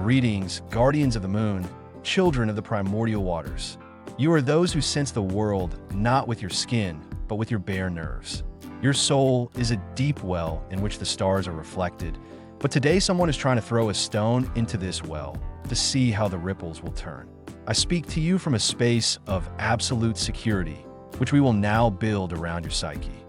Greetings, guardians of the moon, children of the primordial waters. You are those who sense the world not with your skin, but with your bare nerves. Your soul is a deep well in which the stars are reflected, but today someone is trying to throw a stone into this well to see how the ripples will turn. I speak to you from a space of absolute security, which we will now build around your psyche.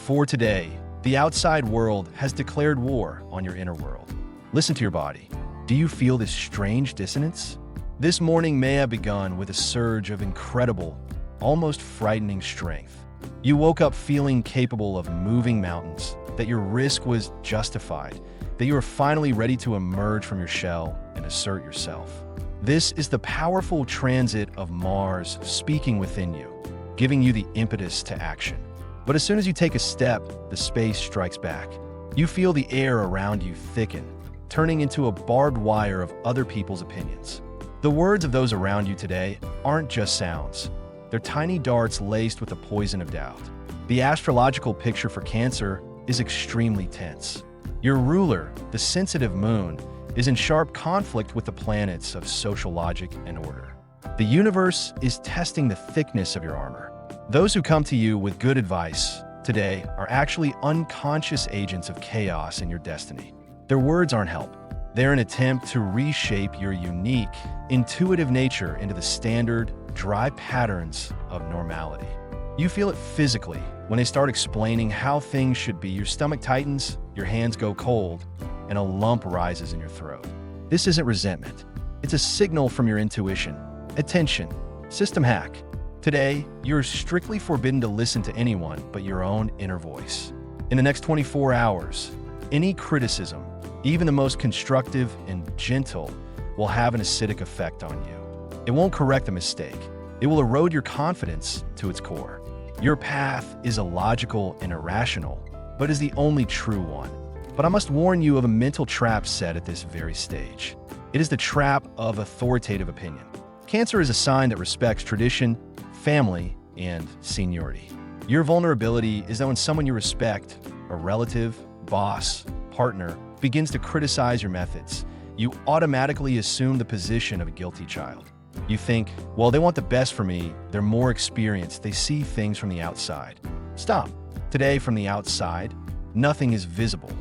For today, the outside world has declared war on your inner world. Listen to your body. Do you feel this strange dissonance? This morning may have begun with a surge of incredible, almost frightening strength. You woke up feeling capable of moving mountains, that your risk was justified, that you are finally ready to emerge from your shell and assert yourself. This is the powerful transit of Mars speaking within you, giving you the impetus to action. But as soon as you take a step, the space strikes back. You feel the air around you thicken, turning into a barbed wire of other people's opinions. The words of those around you today aren't just sounds. They're tiny darts laced with the poison of doubt. The astrological picture for Cancer is extremely tense. Your ruler, the sensitive moon, is in sharp conflict with the planets of social logic and order. The universe is testing the thickness of your armor. Those who come to you with good advice today are actually unconscious agents of chaos in your destiny. Their words aren't help. They're an attempt to reshape your unique, intuitive nature into the standard, dry patterns of normality. You feel it physically when they start explaining how things should be. Your stomach tightens, your hands go cold, and a lump rises in your throat. This isn't resentment. It's a signal from your intuition. Attention, system hack. Today, you're strictly forbidden to listen to anyone but your own inner voice. In the next 24 hours, any criticism, even the most constructive and gentle, will have an acidic effect on you. It won't correct a mistake. It will erode your confidence to its core. Your path is illogical and irrational, but is the only true one. But I must warn you of a mental trap set at this very stage. It is the trap of authoritative opinion. Cancer is a sign that respects tradition, family, and seniority. Your vulnerability is that when someone you respect, a relative, boss, partner, begins to criticize your methods, you automatically assume the position of a guilty child. You think, well, they want the best for me, they're more experienced, they see things from the outside. Stop. Today, from the outside, nothing is visible.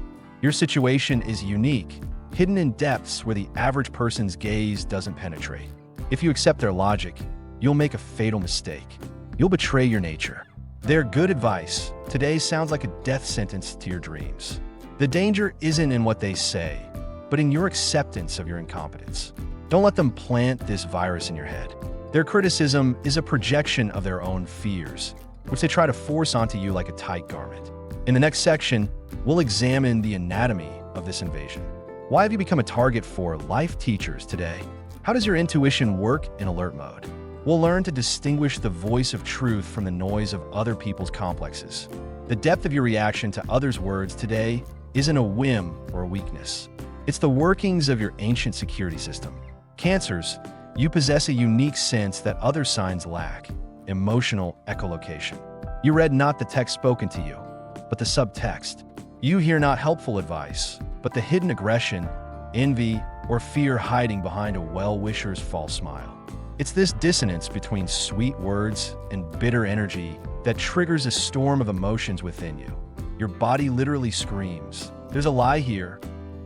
Your situation is unique, hidden in depths where the average person's gaze doesn't penetrate. If you accept their logic, you'll make a fatal mistake. You'll betray your nature. Their good advice today sounds like a death sentence to your dreams. The danger isn't in what they say, but in your acceptance of your incompetence. Don't let them plant this virus in your head. Their criticism is a projection of their own fears, which they try to force onto you like a tight garment. In the next section, we'll examine the anatomy of this invasion. Why have you become a target for life teachers today? How does your intuition work in alert mode? We'll learn to distinguish the voice of truth from the noise of other people's complexes. The depth of your reaction to others' words today isn't a whim or a weakness. It's the workings of your ancient security system. Cancers, you possess a unique sense that other signs lack, emotional echolocation. You read not the text spoken to you, but the subtext. You hear not helpful advice, but the hidden aggression, envy, or fear hiding behind a well-wisher's false smile. It's this dissonance between sweet words and bitter energy that triggers a storm of emotions within you. Your body literally screams, "There's a lie here."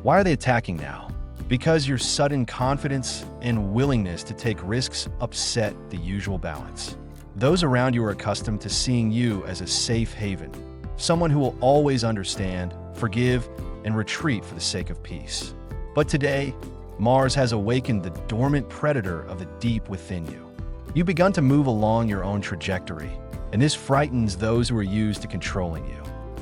Why are they attacking now? Because your sudden confidence and willingness to take risks upset the usual balance. Those around you are accustomed to seeing you as a safe haven, someone who will always understand, forgive, and retreat for the sake of peace. But today, Mars has awakened the dormant predator of the deep within you. You've begun to move along your own trajectory, and this frightens those who are used to controlling you.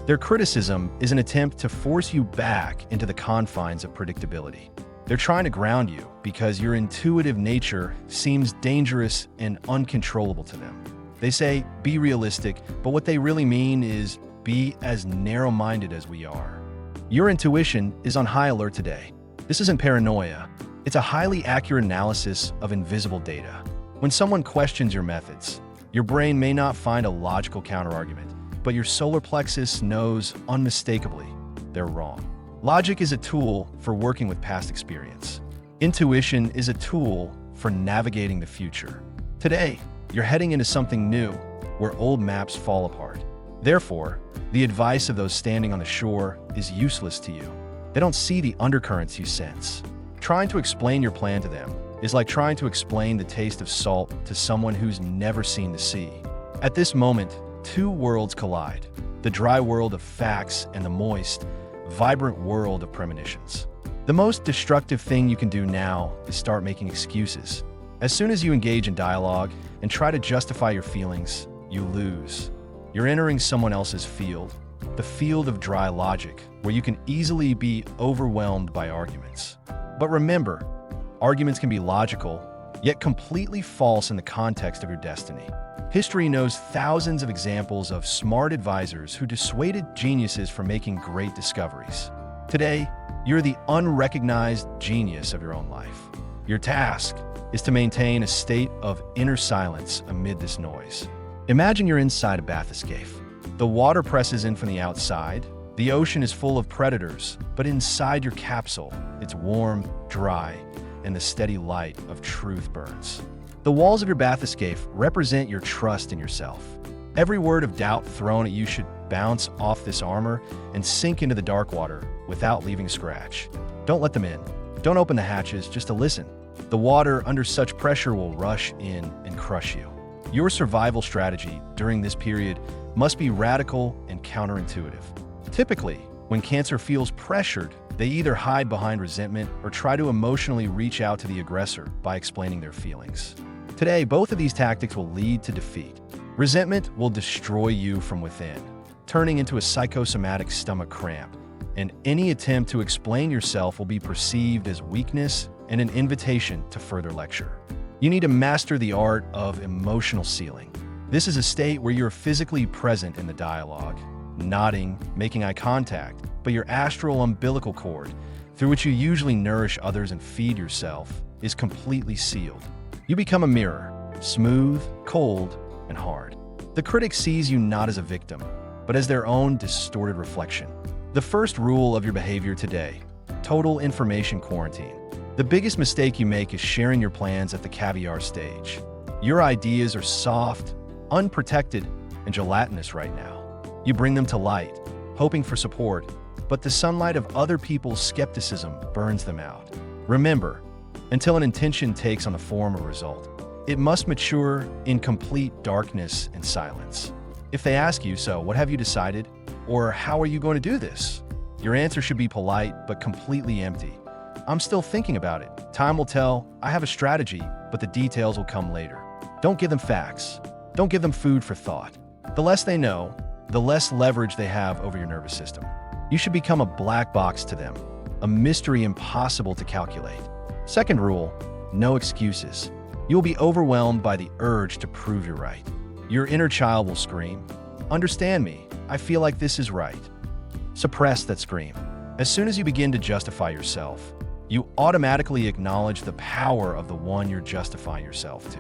Their criticism is an attempt to force you back into the confines of predictability. They're trying to ground you because your intuitive nature seems dangerous and uncontrollable to them. They say, be realistic, but what they really mean is be as narrow-minded as we are. Your intuition is on high alert today. This isn't paranoia. It's a highly accurate analysis of invisible data. When someone questions your methods, your brain may not find a logical counterargument, but your solar plexus knows unmistakably they're wrong. Logic is a tool for working with past experience. Intuition is a tool for navigating the future. Today, you're heading into something new where old maps fall apart. Therefore, the advice of those standing on the shore is useless to you. They don't see the undercurrents you sense. Trying to explain your plan to them is like trying to explain the taste of salt to someone who's never seen the sea. At this moment, two worlds collide: the dry world of facts and the moist, vibrant world of premonitions. The most destructive thing you can do now is start making excuses. As soon as you engage in dialogue and try to justify your feelings, you lose. You're entering someone else's field, the field of dry logic, where you can easily be overwhelmed by arguments. But remember, arguments can be logical, yet completely false in the context of your destiny. History knows thousands of examples of smart advisors who dissuaded geniuses from making great discoveries. Today, you're the unrecognized genius of your own life. Your task is to maintain a state of inner silence amid this noise. Imagine you're inside a bathyscaphe. The water presses in from the outside. The ocean is full of predators, but inside your capsule, it's warm, dry, and the steady light of truth burns. The walls of your bathyscaphe represent your trust in yourself. Every word of doubt thrown at you should bounce off this armor and sink into the dark water without leaving a scratch. Don't let them in. Don't open the hatches just to listen. The water under such pressure will rush in and crush you. Your survival strategy during this period must be radical and counterintuitive. Typically, when Cancer feels pressured, they either hide behind resentment or try to emotionally reach out to the aggressor by explaining their feelings. Today, both of these tactics will lead to defeat. Resentment will destroy you from within, turning into a psychosomatic stomach cramp, and any attempt to explain yourself will be perceived as weakness and an invitation to further lecture. You need to master the art of emotional sealing. This is a state where you're physically present in the dialogue, nodding, making eye contact, but your astral umbilical cord, through which you usually nourish others and feed yourself, is completely sealed. You become a mirror, smooth, cold, and hard. The critic sees you not as a victim, but as their own distorted reflection. The first rule of your behavior today: total information quarantine. The biggest mistake you make is sharing your plans at the caviar stage. Your ideas are soft, unprotected, and gelatinous right now. You bring them to light, hoping for support, but the sunlight of other people's skepticism burns them out. Remember, until an intention takes on the form of a result, it must mature in complete darkness and silence. If they ask you, "So, what have you decided?" or "How are you going to do this?" your answer should be polite but completely empty. "I'm still thinking about it. Time will tell. I have a strategy, but the details will come later." Don't give them facts. Don't give them food for thought. The less they know, the less leverage they have over your nervous system. You should become a black box to them, a mystery impossible to calculate. Second rule: no excuses. You will be overwhelmed by the urge to prove you're right. Your inner child will scream, "Understand me. I feel like this is right." Suppress that scream. As soon as you begin to justify yourself, you automatically acknowledge the power of the one you're justifying yourself to.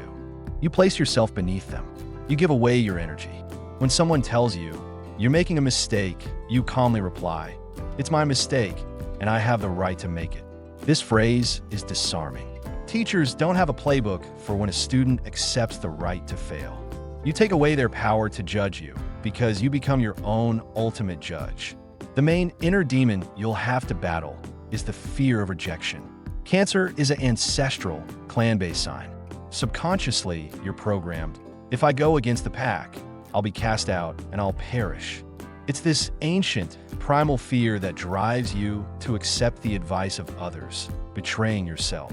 You place yourself beneath them. You give away your energy. When someone tells you, "You're making a mistake," you calmly reply, "It's my mistake, and I have the right to make it." This phrase is disarming. Teachers don't have a playbook for when a student accepts the right to fail. You take away their power to judge you because you become your own ultimate judge. The main inner demon you'll have to battle is the fear of rejection. Cancer is an ancestral, clan-based sign. Subconsciously, you're programmed, "If I go against the pack, I'll be cast out and I'll perish." It's this ancient, primal fear that drives you to accept the advice of others, betraying yourself.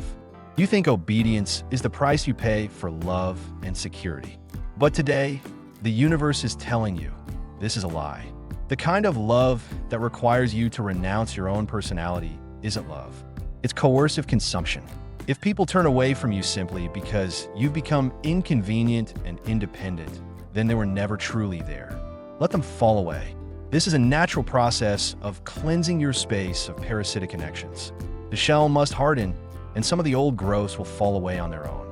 You think obedience is the price you pay for love and security. But today, the universe is telling you this is a lie. The kind of love that requires you to renounce your own personality isn't love. It's coercive consumption. If people turn away from you simply because you've become inconvenient and independent, then they were never truly there. Let them fall away. This is a natural process of cleansing your space of parasitic connections. The shell must harden, and some of the old growths will fall away on their own.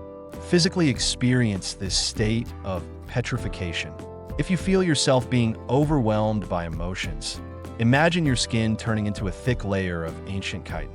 Physically experience this state of petrification. If you feel yourself being overwhelmed by emotions, imagine your skin turning into a thick layer of ancient chitin.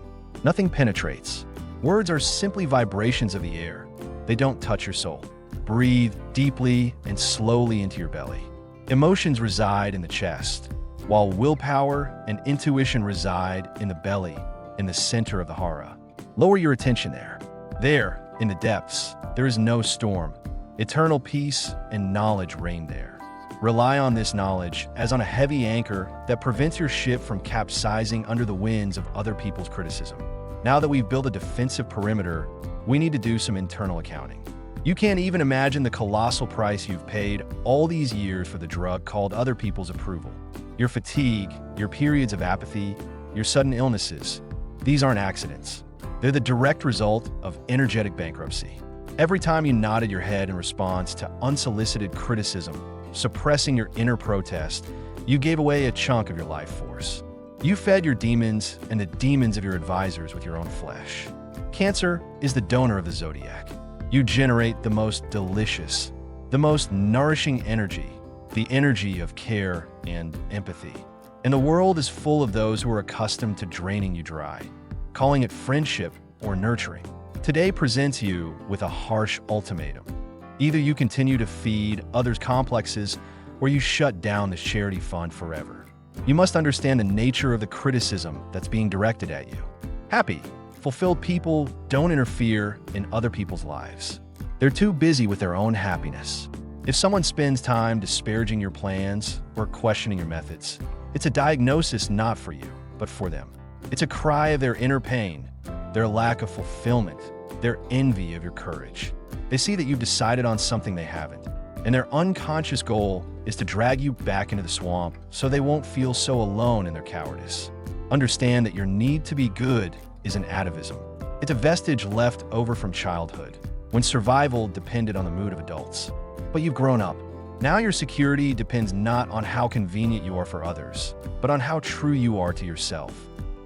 Nothing penetrates. Words are simply vibrations of the air. They don't touch your soul. Breathe deeply and slowly into your belly. Emotions reside in the chest, while willpower and intuition reside in the belly, in the center of the hara. Lower your attention there. There, in the depths, there is no storm. Eternal peace and knowledge reign there. Rely on this knowledge as on a heavy anchor that prevents your ship from capsizing under the winds of other people's criticism. Now that we've built a defensive perimeter, we need to do some internal accounting. You can't even imagine the colossal price you've paid all these years for the drug called other people's approval. Your fatigue, your periods of apathy, your sudden illnesses, these aren't accidents. They're the direct result of energetic bankruptcy. Every time you nodded your head in response to unsolicited criticism, suppressing your inner protest, you gave away a chunk of your life force. You fed your demons and the demons of your advisors with your own flesh. Cancer is the donor of the zodiac. You generate the most delicious, the most nourishing energy, the energy of care and empathy. And the world is full of those who are accustomed to draining you dry, calling it friendship or nurturing. Today presents you with a harsh ultimatum. Either you continue to feed others' complexes, or you shut down this charity fund forever. You must understand the nature of the criticism that's being directed at you. Happy, fulfilled people don't interfere in other people's lives. They're too busy with their own happiness. If someone spends time disparaging your plans or questioning your methods, it's a diagnosis not for you, but for them. It's a cry of their inner pain, their lack of fulfillment, their envy of your courage. They see that you've decided on something they haven't, and their unconscious goal is to drag you back into the swamp so they won't feel so alone in their cowardice. Understand that your need to be good is an atavism. It's a vestige left over from childhood, when survival depended on the mood of adults. But you've grown up. Now your security depends not on how convenient you are for others, but on how true you are to yourself.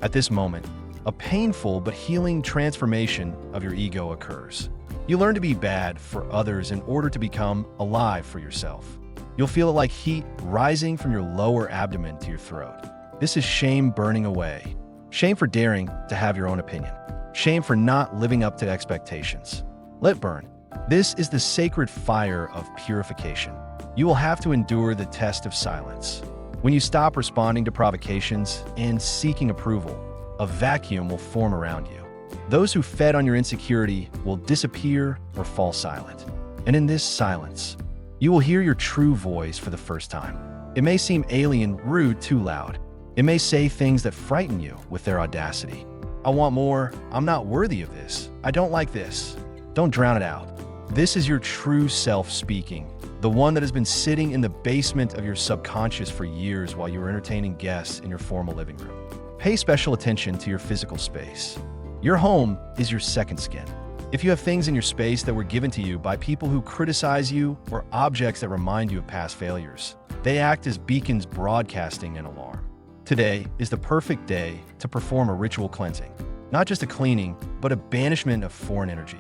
At this moment, a painful but healing transformation of your ego occurs. You learn to be bad for others in order to become alive for yourself. You'll feel it like heat rising from your lower abdomen to your throat. This is shame burning away. Shame for daring to have your own opinion. Shame for not living up to expectations. Let burn. This is the sacred fire of purification. You will have to endure the test of silence. When you stop responding to provocations and seeking approval, a vacuum will form around you. Those who fed on your insecurity will disappear or fall silent. And in this silence, you will hear your true voice for the first time. It may seem alien, rude, too loud. It may say things that frighten you with their audacity. I want more. I'm not worthy of this. I don't like this. Don't drown it out. This is your true self speaking, the one that has been sitting in the basement of your subconscious for years while you were entertaining guests in your formal living room. Pay special attention to your physical space. Your home is your second skin. If you have things in your space that were given to you by people who criticize you or objects that remind you of past failures, they act as beacons broadcasting an alarm. Today is the perfect day to perform a ritual cleansing. Not just a cleaning, but a banishment of foreign energy.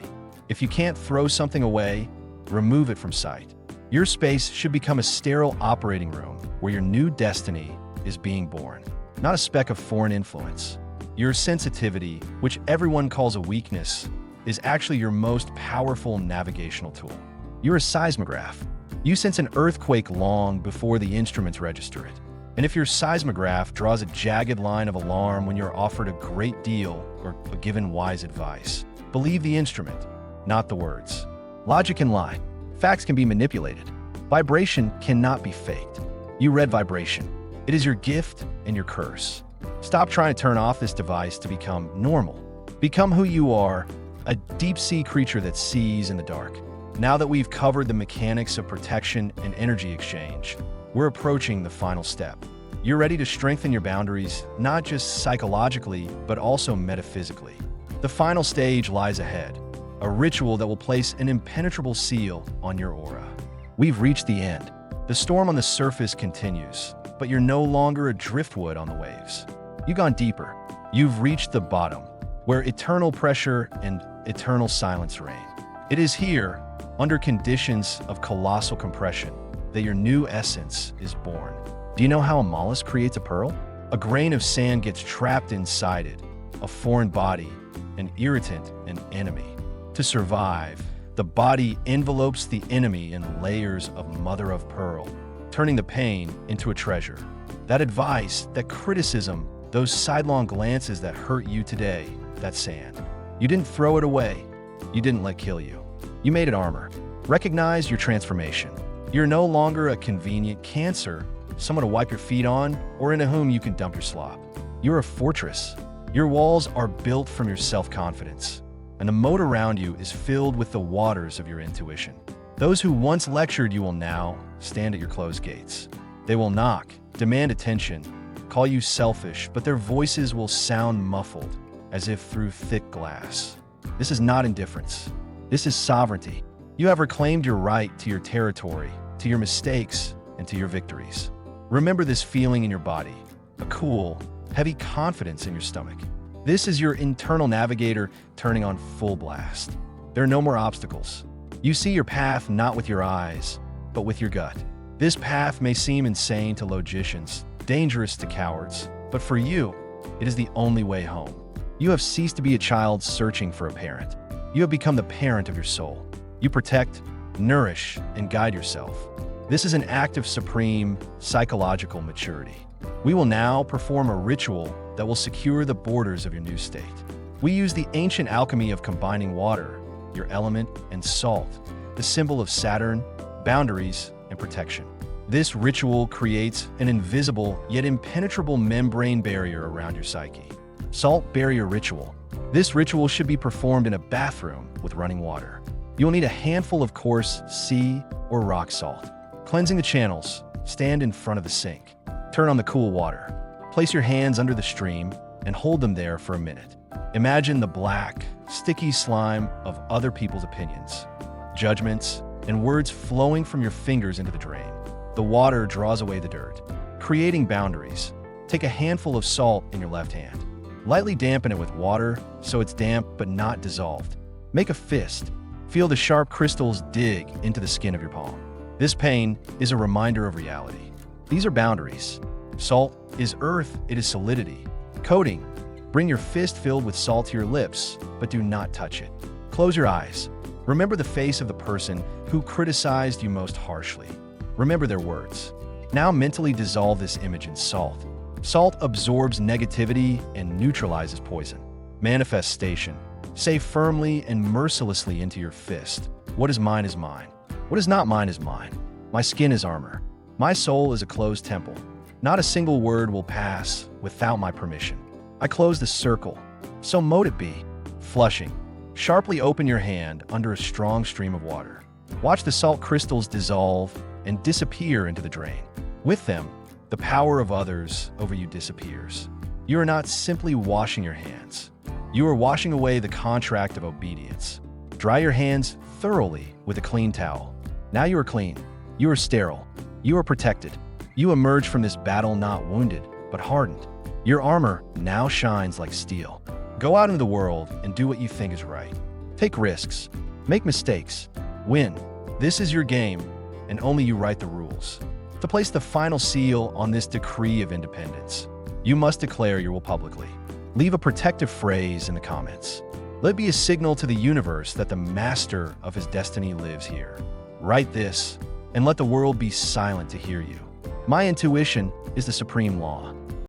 If you can't throw something away, remove it from sight. Your space should become a sterile operating room where your new destiny is being born, not a speck of foreign influence. Your sensitivity, which everyone calls a weakness, is actually your most powerful navigational tool. You're a seismograph. You sense an earthquake long before the instruments register it. And if your seismograph draws a jagged line of alarm when you're offered a great deal or given wise advice, believe the instrument, not the words. Logic can lie. Facts can be manipulated. Vibration cannot be faked. You read vibration. It is your gift and your curse. Stop trying to turn off this device to become normal. Become who you are, a deep-sea creature that sees in the dark. Now that we've covered the mechanics of protection and energy exchange, we're approaching the final step. You're ready to strengthen your boundaries, not just psychologically, but also metaphysically. The final stage lies ahead, a ritual that will place an impenetrable seal on your aura. We've reached the end. The storm on the surface continues, but you're no longer a driftwood on the waves. You've gone deeper. You've reached the bottom, where eternal pressure and eternal silence reign. It is here, under conditions of colossal compression, that your new essence is born. Do you know how a mollusk creates a pearl? A grain of sand gets trapped inside it, a foreign body, an irritant, an enemy. To survive, the body envelopes the enemy in layers of mother of pearl, turning the pain into a treasure. That advice, that criticism, those sidelong glances that hurt you today, that's sand. You didn't throw it away. You didn't let kill you. You made it armor. Recognize your transformation. You're no longer a convenient cancer, someone to wipe your feet on, or into whom you can dump your slop. You're a fortress. Your walls are built from your self-confidence, and the moat around you is filled with the waters of your intuition. Those who once lectured you will now stand at your closed gates. They will knock, demand attention, call you selfish, but their voices will sound muffled, as if through thick glass. This is not indifference. This is sovereignty. You have reclaimed your right to your territory, to your mistakes, and to your victories. Remember this feeling in your body, a cool, heavy confidence in your stomach. This is your internal navigator turning on full blast. There are no more obstacles. You see your path not with your eyes, but with your gut. This path may seem insane to logicians, dangerous to cowards, but for you, it is the only way home. You have ceased to be a child searching for a parent. You have become the parent of your soul. You protect, nourish, and guide yourself. This is an act of supreme psychological maturity. We will now perform a ritual that will secure the borders of your new state. We use the ancient alchemy of combining water, your element, and salt, the symbol of Saturn, boundaries, and protection. This ritual creates an invisible yet impenetrable membrane barrier around your psyche. Salt barrier ritual. This ritual should be performed in a bathroom with running water. You will need a handful of coarse sea or rock salt. Cleansing the channels, stand in front of the sink. Turn on the cool water. Place your hands under the stream and hold them there for a minute. Imagine the black, sticky slime of other people's opinions, judgments, and words flowing from your fingers into the drain. The water draws away the dirt, creating boundaries. Take a handful of salt in your left hand. Lightly dampen it with water so it's damp but not dissolved. Make a fist. Feel the sharp crystals dig into the skin of your palm. This pain is a reminder of reality. These are boundaries. Salt is earth, it is solidity. Coating. Bring your fist filled with salt to your lips, but do not touch it. Close your eyes. Remember the face of the person who criticized you most harshly. Remember their words. Now mentally dissolve this image in salt. Salt absorbs negativity and neutralizes poison. Manifestation. Say firmly and mercilessly into your fist, what is mine is mine. What is not mine is mine. My skin is armor. My soul is a closed temple. Not a single word will pass without my permission. I close the circle, so mote it be. Flushing. Sharply open your hand under a strong stream of water. Watch the salt crystals dissolve and disappear into the drain. With them, the power of others over you disappears. You are not simply washing your hands. You are washing away the contract of obedience. Dry your hands thoroughly with a clean towel. Now you are clean. You are sterile. You are protected. You emerge from this battle not wounded, but hardened. Your armor now shines like steel. Go out into the world and do what you think is right. Take risks. Make mistakes. Win. This is your game, and only you write the rules. To place the final seal on this decree of independence, you must declare your will publicly. Leave a protective phrase in the comments. Let it be a signal to the universe that the master of his destiny lives here. Write this, and let the world be silent to hear you. My intuition is the supreme law.